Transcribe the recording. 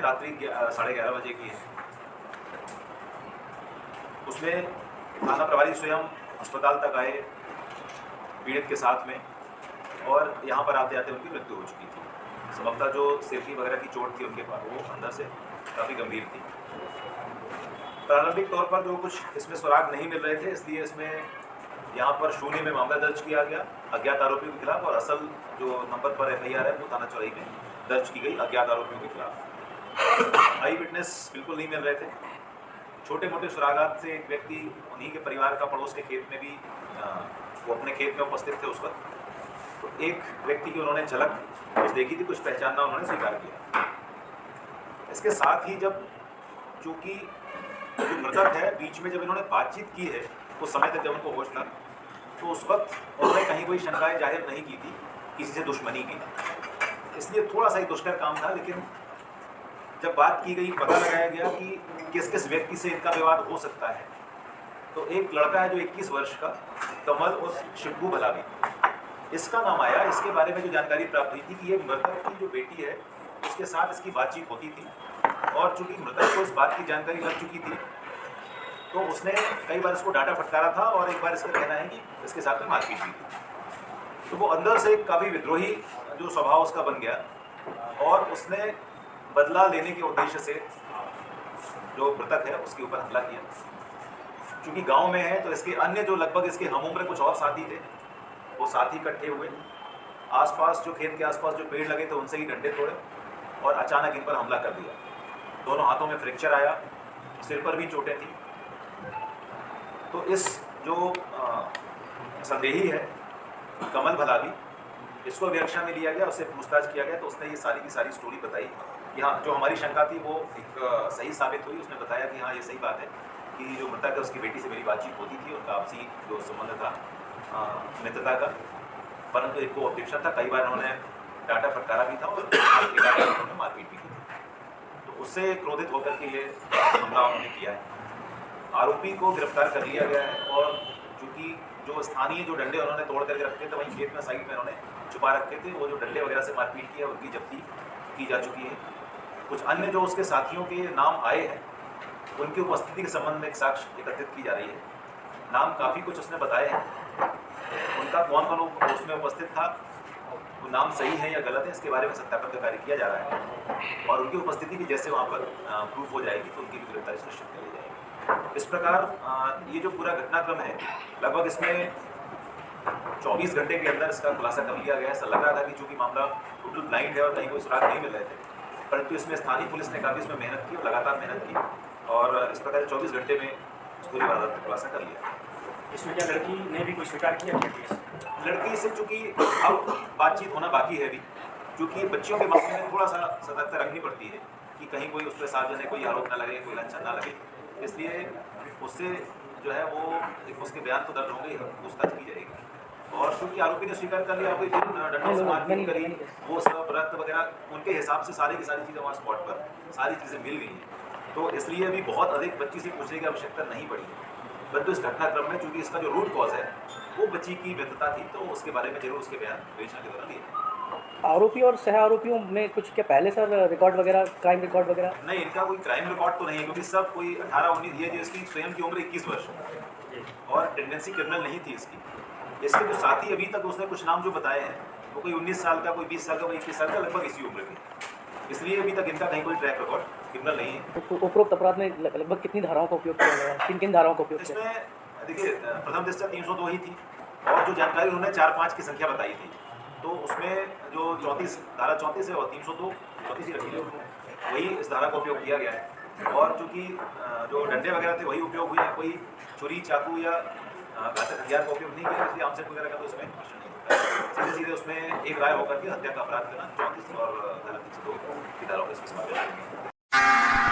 रात्रि 11:30 बजे की है। उसमें थाना प्रभारी स्वयं अस्पताल तक आए पीड़ित के साथ में, और यहाँ पर आते आते उनकी मृत्यु हो चुकी थी। संभवतः जो सेफ्टी वगैरह की चोट थी उनके पास, वो अंदर से काफ़ी गंभीर थी। प्रारंभिक तौर पर जो कुछ इसमें सुराग नहीं मिल रहे थे, इसलिए इसमें यहाँ पर शून्य में मामला दर्ज किया गया अज्ञात आरोपियों के खिलाफ, और असल जो नंबर पर FIR है वो थाना चौराही में दर्ज की गई अज्ञात आरोपियों के खिलाफ। आई विटनेस बिल्कुल नहीं मिल रहे थे। छोटे मोटे सुरागात से एक व्यक्ति उन्हीं के परिवार का पड़ोस के खेत में भी वो अपने खेत में उपस्थित थे उस वक्त, तो एक व्यक्ति की उन्होंने झलक कुछ देखी थी, कुछ पहचानना उन्होंने स्वीकार किया। इसके साथ ही जब चूँकि जो मृतक है बीच में जब इन्होंने बातचीत की है उस समय तक जब उनको होश था, तो उस वक्त उन्होंने कहीं कोई शंकाएं जाहिर नहीं की थी किसी से दुश्मनी की, इसलिए थोड़ा सा ही दुष्कर काम था। लेकिन जब बात की गई, पता लगाया गया कि किस किस व्यक्ति से इनका विवाद हो सकता है, तो एक लड़का है जो 21 वर्ष का, कमल और शिब्बू भलावी, इसका नाम आया। इसके बारे में जो जानकारी प्राप्त हुई थी कि ये मृतक की जो बेटी है उसके साथ इसकी बातचीत होती थी, और चूँकि मृतक को इस बात की जानकारी लग चुकी थी तो उसने कई बार इसको डांटा फटकारा था, और एक बार इसका कहना है कि इसके साथ में मारपीट भी थी। तो वो अंदर से काफ़ी विद्रोही जो स्वभाव उसका बन गया, और उसने बदला लेने के उद्देश्य से जो मृतक है उसके ऊपर हमला किया। चूँकि गांव में है तो इसके अन्य जो लगभग इसके हमउम्र कुछ और साथी थे, वो साथी इकट्ठे हुए, आसपास जो खेत के आसपास जो पेड़ लगे थे उनसे ही डंडे तोड़े और अचानक इन पर हमला कर दिया। दोनों हाथों में फ्रैक्चर आया, सिर पर भी चोटें थी। तो इस जो संदेही है कमल भलावी, इसको अभिरक्षा में लिया गया, उससे पूछताछ किया गया, तो उसने ये सारी की सारी स्टोरी बताई कि हाँ, जो हमारी शंका थी वो एक सही साबित हुई। उसने बताया कि हाँ, ये सही बात है कि जो मृतक है उसकी बेटी से मेरी बातचीत होती थी, उनका आपसी जो संबंध था मित्रता का, परंतु एक को अपेक्षा था, कई बार उन्होंने डांटा फटकारा भी था और उन्होंने मारपीट भी की थी। तो उससे क्रोधित होकर के ये हमला उन्होंने किया है। आरोपी को गिरफ्तार कर लिया गया है, और चूँकि जो स्थानीय जो डंडे उन्होंने तोड़ करके रखे थे वहीं खेत में साइड में उन्होंने छुपा रखे थे, वो जो डंडे वगैरह से मारपीट की है उनकी जब्ती की जा चुकी है। कुछ अन्य जो उसके साथियों के नाम आए हैं उनकी उपस्थिति के संबंध में एक साक्ष्य एकत्रित की जा रही है। नाम काफ़ी कुछ उसने बताए हैं, उनका कौन कौन उसमें उपस्थित था, वो नाम सही है या गलत है, इसके बारे में सत्यापन का कार्य किया जा रहा है, और उनकी उपस्थिति भी जैसे वहाँ पर प्रूफ हो जाएगी तो उनकी भी गिरफ्तारी सुनिश्चित कर ली जाएगी। इस प्रकार ये जो पूरा घटनाक्रम है, लगभग इसमें 24 घंटे के अंदर इसका खुलासा कर लिया गया है। ऐसा लग रहा था कि चूँकि मामला टोटल ब्लाइंड है और कहीं कोई सुराग नहीं मिल रहे थे, परंतु इसमें स्थानीय पुलिस ने काफ़ी इसमें मेहनत की और लगातार मेहनत की, और इस प्रकार 24 घंटे में इस पूरी वारदात का खुलासा कर लिया। इसमें क्या लड़की ने भी कोई स्वीकार किया? लड़की से चूँकि अब बातचीत होना बाकी है अभी, क्योंकि बच्चियों के मामले में थोड़ा सा सतर्कता रखनी पड़ती है कि कहीं कोई उस पर सार्वजनिक कोई आरोप ना लगे, कोई लांछन ना लगे, इसलिए उससे जो है वो एक उसके बयान तो दर्ज होंगे, पूछताछ की जाएगी। और क्योंकि आरोपी ने स्वीकार कर लिया, कोई जिन डंडों से मारपीट करी वो सब रक्त वगैरह उनके हिसाब से सारी की सारी चीज़ें वहाँ स्पॉट पर सारी चीज़ें मिल गई हैं, तो इसलिए अभी बहुत अधिक बच्ची से पूछने की आवश्यकता नहीं पड़ी। परंतु इस घटनाक्रम में चूँकि इसका जो रूट कॉज है वो बच्ची की व्यस्तता थी, तो उसके बारे में जरूर उसके बयान विवेचना के दौरान लिए। आरोपी और सह आरोपियों में कुछ क्या पहले सर रिकॉर्ड वगैरह, क्राइम रिकॉर्ड वगैरह? नहीं, इनका कोई क्राइम रिकॉर्ड तो नहीं है, क्योंकि सब कोई 18-19 ये, जो इसकी स्वयं की उम्र 21 वर्ष और टेंडेंसी क्रिमिनल नहीं थी इसकी। इसके जो साथी अभी तक उसने कुछ नाम जो बताए हैं वो कोई 19 साल का, कोई 20 साल का, कोई 21 साल का, लगभग इसी उम्र के, इसलिए अभी तक इनका कहीं कोई ट्रैक रिकॉर्ड क्रिमिनल नहीं है। तो उपरोक्त अपराध में लगभग कितनी धाराओं का उपयोग किया गया? किन किन धाराओं का उपयोग किया? इसमें देखिए, प्रथम दृष्टया 302 ही थी, और जो जानकारी उन्होंने 4-5 की संख्या बताई थी, तो उसमें जो 34 धारा 34 है और 302 34 ही रखी है, वही इस धारा का उपयोग किया गया है। और चूँकि जो डंडे वगैरह थे वही उपयोग हुए हैं, कोई छुरी, चाकू या घातक हथियार का उपयोग नहीं किया, इसलिए आमसेट वगैरह का तो उसमें क्वेश्चन नहीं होता है। सीधे सीधे उसमें एक राय होकर के हत्या का अपराध करना 34 और धारा 302 की धाराओं का इसमें समावेश है।